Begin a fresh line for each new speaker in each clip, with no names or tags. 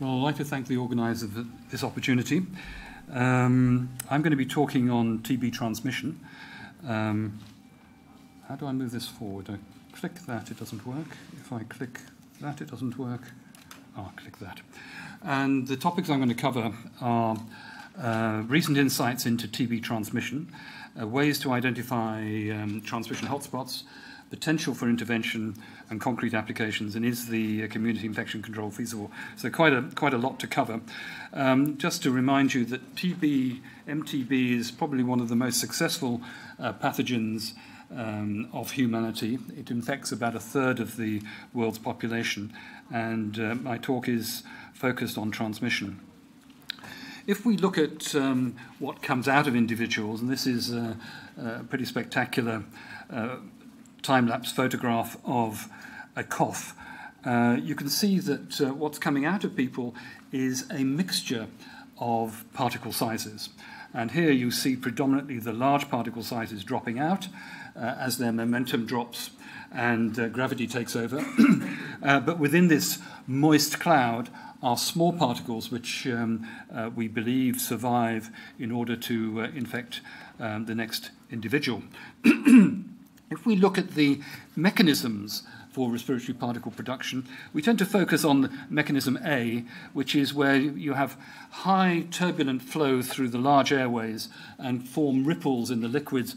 Well, I'd like to thank the organiser of this opportunity. I'm going to be talking on TB transmission. How do I move this forward? I click that, it doesn't work. If I click that, it doesn't work. I'll click that. And the topics I'm going to cover are recent insights into TB transmission, ways to identify transmission hotspots, potential for intervention and concrete applications, and is the community infection control feasible? So quite a lot to cover. Just to remind you that MTB is probably one of the most successful pathogens of humanity. It infects about a third of the world's population, and my talk is focused on transmission. If we look at what comes out of individuals, and this is a pretty spectacular time-lapse photograph of a cough, you can see that what's coming out of people is a mixture of particle sizes. And here you see predominantly the large particle sizes dropping out as their momentum drops and gravity takes over. But within this moist cloud are small particles which we believe survive in order to infect the next individual. If we look at the mechanisms for respiratory particle production, we tend to focus on mechanism A, which is where you have high turbulent flow through the large airways and form ripples in the liquids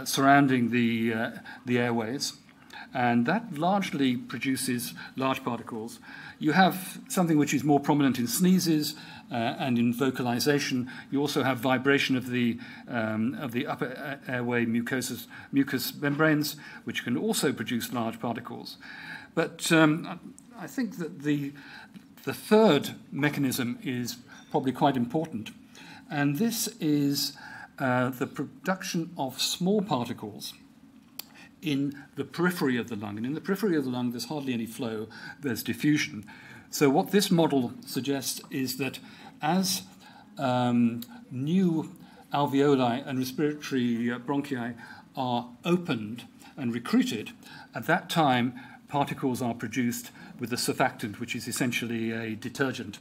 surrounding the airways. And that largely produces large particles. You have something which is more prominent in sneezes and in vocalization. You also have vibration of the upper airway mucous membranes, which can also produce large particles. But I think that the third mechanism is probably quite important, and this is the production of small particles in the periphery of the lung. And in the periphery of the lung, there's hardly any flow, there's diffusion. So what this model suggests is that as new alveoli and respiratory bronchi are opened and recruited, at that time, particles are produced with a surfactant, which is essentially a detergent.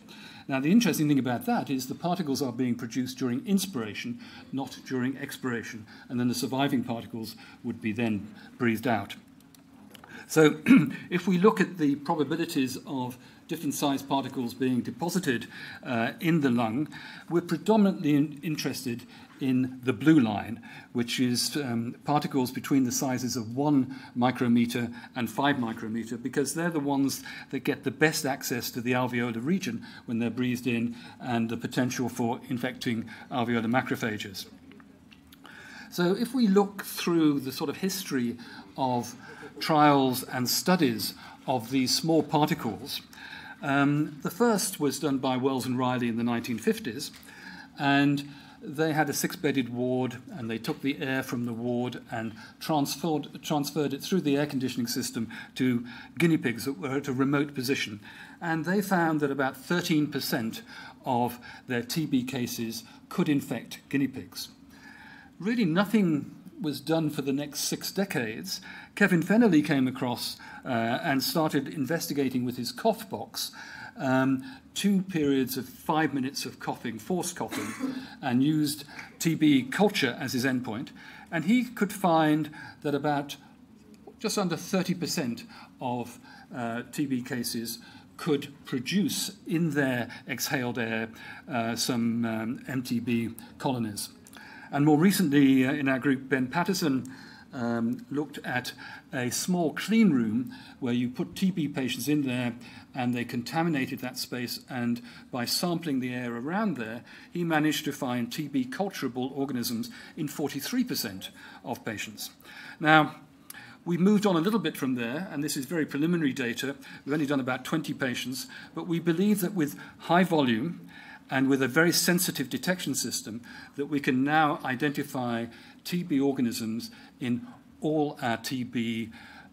Now, the interesting thing about that is the particles are being produced during inspiration, not during expiration, and then the surviving particles would be then breathed out. So if we look at the probabilities of different sized particles being deposited in the lung, we're predominantly interested in the blue line, which is particles between the sizes of 1 micrometer and 5 micrometer, because they're the ones that get the best access to the alveolar region when they're breathed in, and the potential for infecting alveolar macrophages. So if we look through the sort of history of trials and studies of these small particles, the first was done by Wells and Riley in the 1950s, and they had a 6-bedded ward, and they took the air from the ward and transferred it through the air conditioning system to guinea pigs that were at a remote position. And they found that about 13% of their TB cases could infect guinea pigs. Really nothing was done for the next 6 decades. Kevin Fennerly came across and started investigating with his cough box 2 periods of 5 minutes of coughing, forced coughing, and used TB culture as his endpoint. And he could find that about just under 30% of TB cases could produce in their exhaled air some MTB colonies. And more recently, in our group, Ben Patterson looked at a small clean room where you put TB patients in there and they contaminated that space, and by sampling the air around there, he managed to find TB culturable organisms in 43% of patients. Now, we moved on a little bit from there, and this is very preliminary data. We've only done about 20 patients, but we believe that with high volume and with a very sensitive detection system, that we can now identify TB organisms in all our TB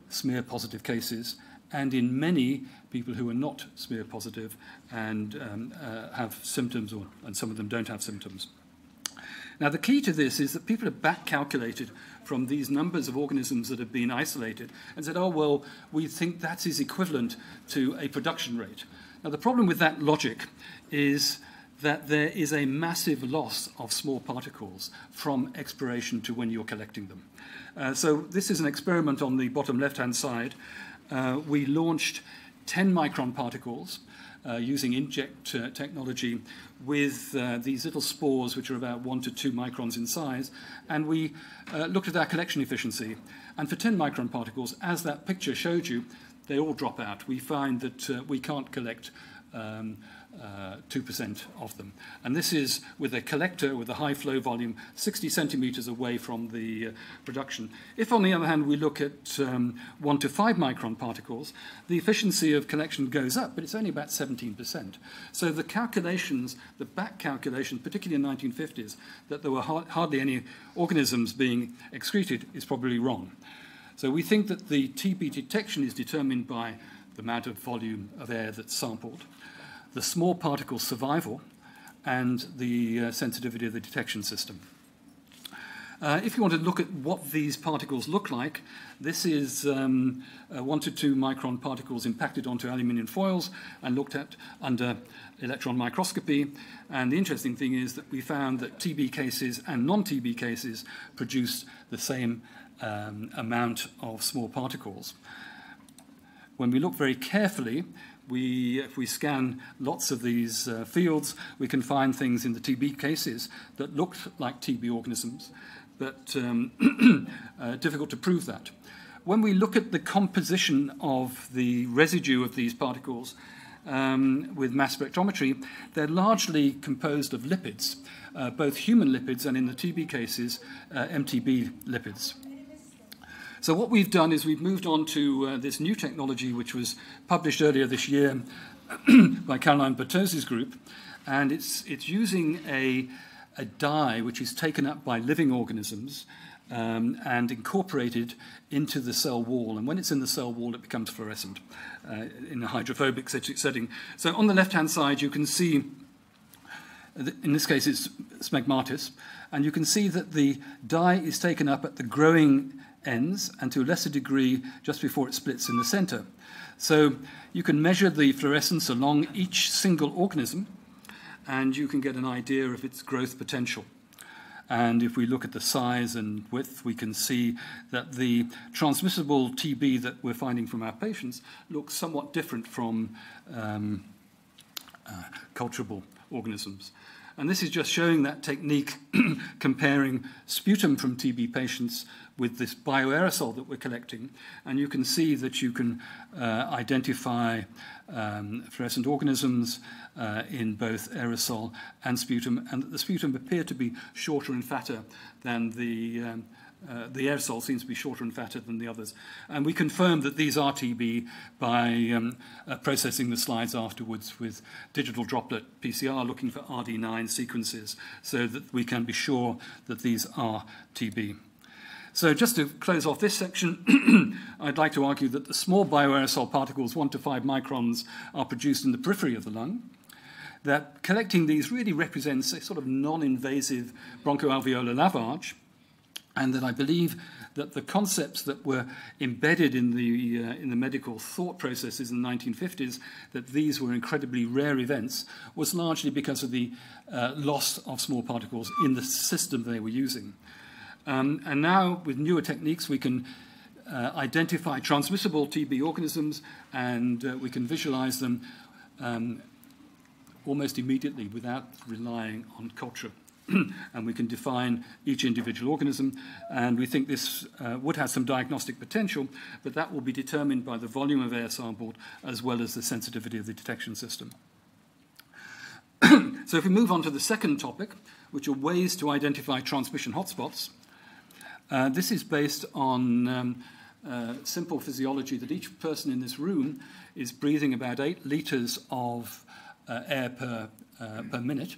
smear-positive cases, and in many people who are not smear-positive and have symptoms, and some of them don't have symptoms. Now, the key to this is that people have back-calculated from these numbers of organisms that have been isolated and said, oh, well, we think that is equivalent to a production rate. Now, the problem with that logic is that there is a massive loss of small particles from exploration to when you're collecting them. So this is an experiment on the bottom left-hand side. We launched 10 micron particles using inject technology with these little spores which are about 1 to 2 microns in size, and we looked at our collection efficiency. And for 10 micron particles, as that picture showed you, they all drop out. We find that we can't collect 2% of them. And this is with a collector with a high flow volume 60 centimeters away from the production. If, on the other hand, we look at 1 to 5 micron particles, the efficiency of collection goes up, but it's only about 17%. So the calculations, the back calculation, particularly in the 1950s, that there were hardly any organisms being excreted is probably wrong. So we think that the TB detection is determined by the amount of volume of air that's sampled, the small particle survival, and the sensitivity of the detection system. If you want to look at what these particles look like, this is 1 to 2 micron particles impacted onto aluminium foils and looked at under electron microscopy. And the interesting thing is that we found that TB cases and non-TB cases produce the same amount of small particles. When we look very carefully, if we scan lots of these fields, we can find things in the TB cases that look like TB organisms, but difficult to prove that. When we look at the composition of the residue of these particles with mass spectrometry, they're largely composed of lipids, both human lipids and, in the TB cases, MTB lipids. So what we've done is we've moved on to this new technology, which was published earlier this year by Caroline Bertozzi's group, and it's using a dye which is taken up by living organisms and incorporated into the cell wall. And when it's in the cell wall, it becomes fluorescent in a hydrophobic setting. So on the left-hand side, you can see, in this case, it's smegmatis, and you can see that the dye is taken up at the growing ends and to a lesser degree just before it splits in the center. So you can measure the fluorescence along each single organism, and you can get an idea of its growth potential. And if we look at the size and width, we can see that the transmissible TB that we're finding from our patients looks somewhat different from culturable organisms. And this is just showing that technique comparing sputum from TB patients with this bioaerosol that we're collecting. And you can see that you can identify fluorescent organisms in both aerosol and sputum, and that the sputum appear to be shorter and fatter than the aerosol seems to be shorter and fatter than the others. And we confirmed that these are TB by processing the slides afterwards with digital droplet PCR, looking for RD9 sequences, so that we can be sure that these are TB. So just to close off this section, I'd like to argue that the small bioaerosol particles, 1 to 5 microns, are produced in the periphery of the lung, that collecting these really represents a sort of non-invasive bronchoalveolar lavage, and that I believe that the concepts that were embedded in the medical thought processes in the 1950s, that these were incredibly rare events, was largely because of the loss of small particles in the system they were using. And now, with newer techniques, we can identify transmissible TB organisms, and we can visualize them almost immediately without relying on culture. And we can define each individual organism, and we think this would have some diagnostic potential, but that will be determined by the volume of air sampled as well as the sensitivity of the detection system. So if we move on to the second topic, which are ways to identify transmission hotspots, this is based on simple physiology that each person in this room is breathing about 8 liters of air per minute,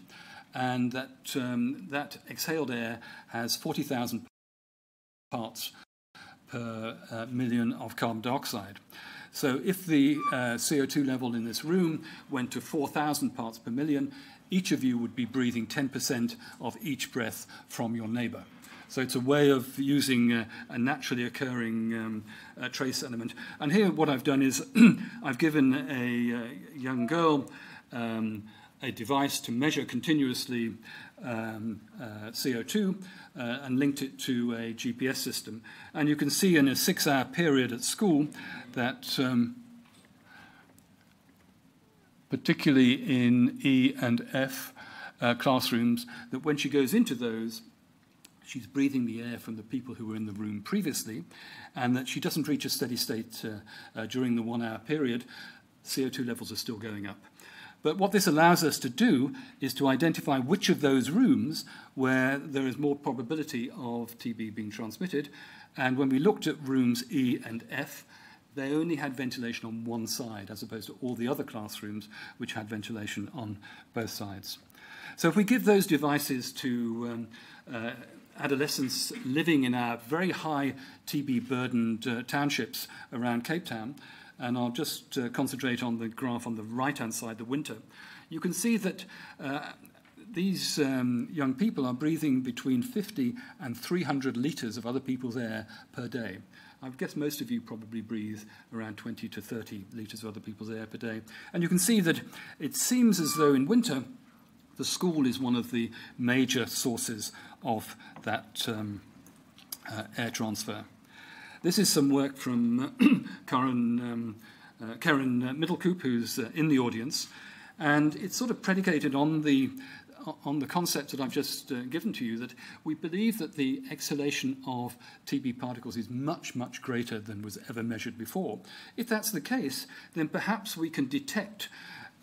and that exhaled air has 40,000 parts per million of carbon dioxide. So if the CO2 level in this room went to 4,000 parts per million, each of you would be breathing 10% of each breath from your neighbor. So it's a way of using a naturally occurring trace element. And here what I've done is I've given a young girl a device to measure continuously CO2 and linked it to a GPS system. And you can see in a 6-hour period at school that particularly in E and F classrooms, that when she goes into those, she's breathing the air from the people who were in the room previously, and that she doesn't reach a steady state during the 1-hour period. CO2 levels are still going up. But what this allows us to do is to identify which of those rooms where there is more probability of TB being transmitted. And when we looked at rooms E and F, they only had ventilation on one side, as opposed to all the other classrooms which had ventilation on both sides. So if we give those devices to adolescents living in our very high TB-burdened townships around Cape Town, and I'll just concentrate on the graph on the right-hand side, the winter, you can see that these young people are breathing between 50 and 300 litres of other people's air per day. I guess most of you probably breathe around 20 to 30 litres of other people's air per day. And you can see that it seems as though in winter, the school is one of the major sources of that air transfer. This is some work from Karen Middlecoop, who's in the audience, and it's sort of predicated on the concept that I've just given to you, that we believe that the exhalation of TB particles is much, much greater than was ever measured before. If that's the case, then perhaps we can detect,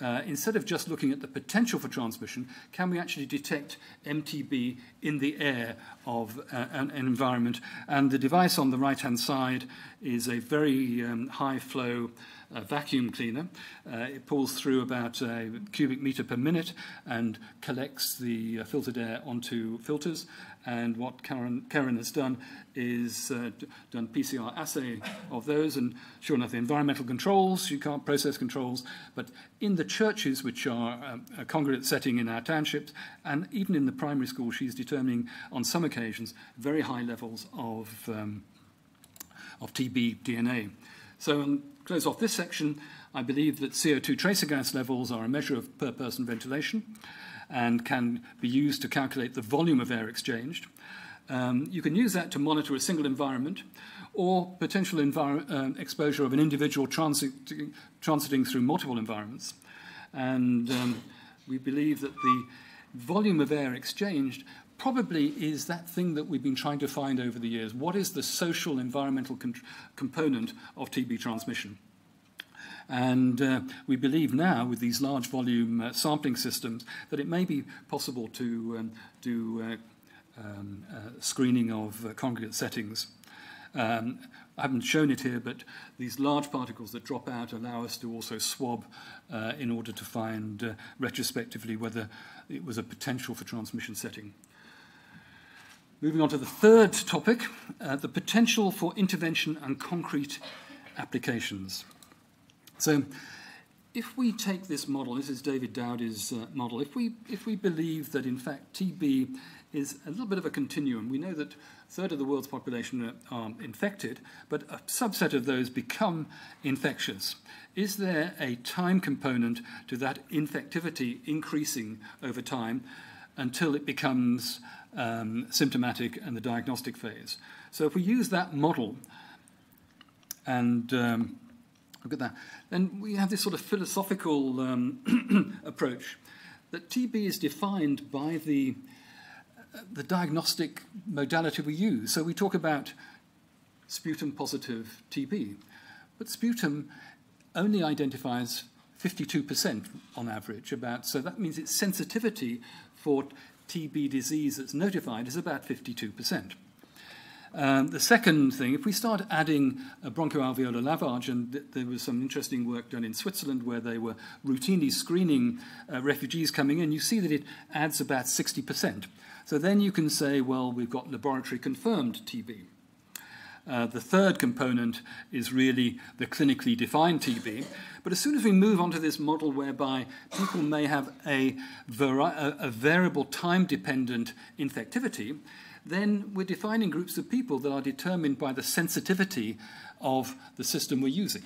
instead of just looking at the potential for transmission, can we actually detect MTB in the air of an environment? And the device on the right-hand side is a very high-flow vacuum cleaner. It pulls through about a cubic meter per minute and collects the filtered air onto filters. And what Karen has done is done PCR assay of those, and sure enough, the environmental controls, you can't process controls, but in the churches, which are a congregate setting in our townships, and even in the primary school, she's determining on some occasions very high levels of TB DNA. So, to close off this section, I believe that CO2 tracer gas levels are a measure of per person ventilation and can be used to calculate the volume of air exchanged. You can use that to monitor a single environment or potential exposure of an individual transiting through multiple environments. And we believe that the volume of air exchanged probably is that thing that we've been trying to find over the years. What is the social environmental component of TB transmission? And we believe now, with these large volume sampling systems, that it may be possible to do screening of congregate settings. I haven't shown it here, but these large particles that drop out allow us to also swab in order to find retrospectively whether it was a potential for transmission setting. Moving on to the third topic, the potential for intervention and concrete applications. So if we take this model, this is David Dowdy's model, if we believe that in fact TB is a little bit of a continuum, we know that a third of the world's population are infected, but a subset of those become infectious. Is there a time component to that infectivity increasing over time until it becomes symptomatic and the diagnostic phase? So if we use that model and look at that, then we have this sort of philosophical approach that TB is defined by the diagnostic modality we use. So we talk about sputum positive TB, but sputum only identifies 52% on average, so that means its sensitivity for TB disease that's notified is about 52%. The second thing, if we start adding bronchoalveolar lavage, and there was some interesting work done in Switzerland where they were routinely screening refugees coming in, you see that it adds about 60%. So then you can say, well, we've got laboratory confirmed TB. The third component is really the clinically defined TB. But as soon as we move on to this model whereby people may have a variable time-dependent infectivity, then we're defining groups of people that are determined by the sensitivity of the system we're using.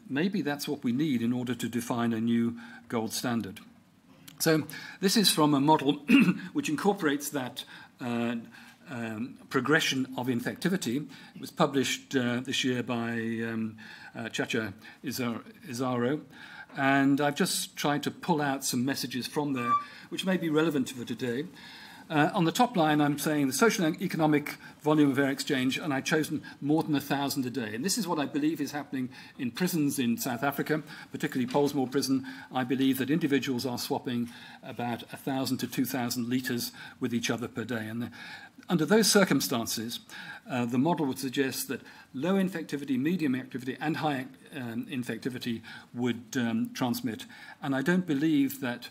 Maybe that's what we need in order to define a new gold standard. So this is from a model which incorporates that progression of infectivity. It was published this year by Chacha Izaro, and I've just tried to pull out some messages from there which may be relevant for today. On the top line, I'm saying the social and economic volume of air exchange, and I've chosen more than 1,000 a day. And this is what I believe is happening in prisons in South Africa, particularly Pollsmoor Prison. I believe that individuals are swapping about 1,000 to 2,000 litres with each other per day. And under those circumstances, the model would suggest that low infectivity, medium activity, and high infectivity would transmit. And I don't believe that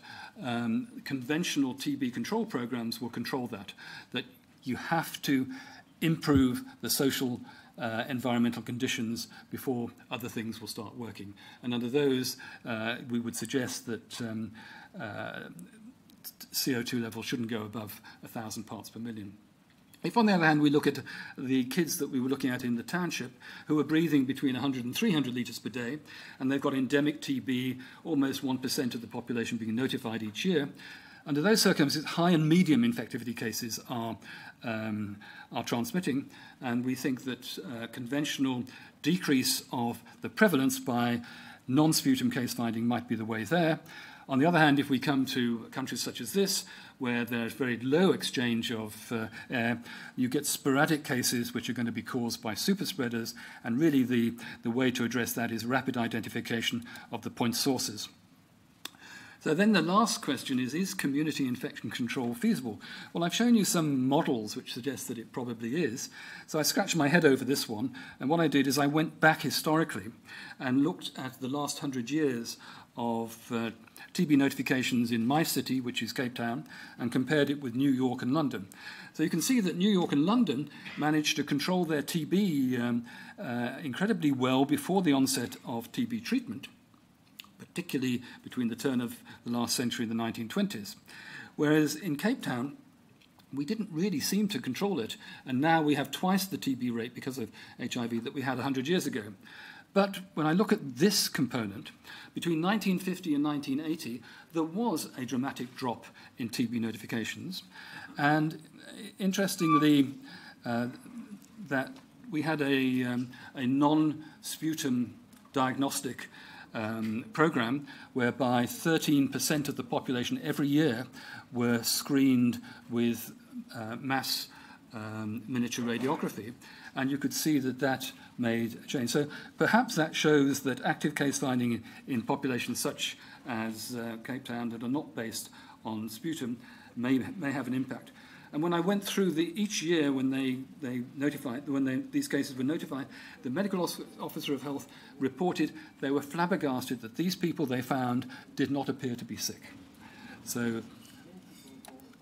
conventional TB control programs will control that, that you have to improve the social environmental conditions before other things will start working. And under those, we would suggest that CO2 levels shouldn't go above 1,000 parts per million. If, on the other hand, we look at the kids that we were looking at in the township who are breathing between 100 and 300 litres per day, and they've got endemic TB, almost 1% of the population being notified each year, under those circumstances, high and medium infectivity cases are transmitting, and we think that conventional decrease of the prevalence by non-sputum case finding might be the way there. On the other hand, if we come to countries such as this, where there's very low exchange of air, you get sporadic cases which are going to be caused by super spreaders, and really the way to address that is rapid identification of the point sources. So then the last question is community infection control feasible? Well, I've shown you some models which suggest that it probably is. So I scratched my head over this one, and what I did is I went back historically and looked at the last 100 years of TB notifications in my city, which is Cape Town, and compared it with New York and London. So you can see that New York and London managed to control their TB incredibly well before the onset of TB treatment, particularly between the turn of the last century and the 1920s. Whereas in Cape Town, we didn't really seem to control it, and now we have twice the TB rate because of HIV that we had 100 years ago. But when I look at this component, between 1950 and 1980, there was a dramatic drop in TB notifications. And interestingly, that we had a non-sputum diagnostic program whereby 13% of the population every year were screened with mass miniature radiography, and you could see that that made a change. So perhaps that shows that active case finding in populations such as Cape Town that are not based on sputum may have an impact. And when I went through each year when these cases were notified, the medical officer of health reported they were flabbergasted that these people they found did not appear to be sick. So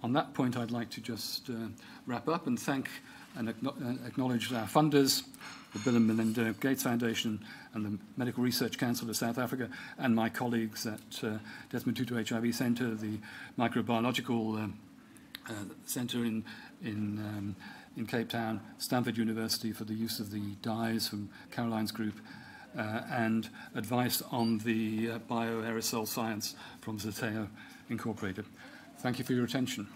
on that point, I'd like to just wrap up and thank and acknowledge our funders, the Bill and Melinda Gates Foundation and the Medical Research Council of South Africa, and my colleagues at Desmond Tutu HIV Centre, the Microbiological Centre in Cape Town, Stanford University for the use of the dyes from Caroline's group, and advice on the bioaerosol science from Zateo Incorporated. Thank you for your attention.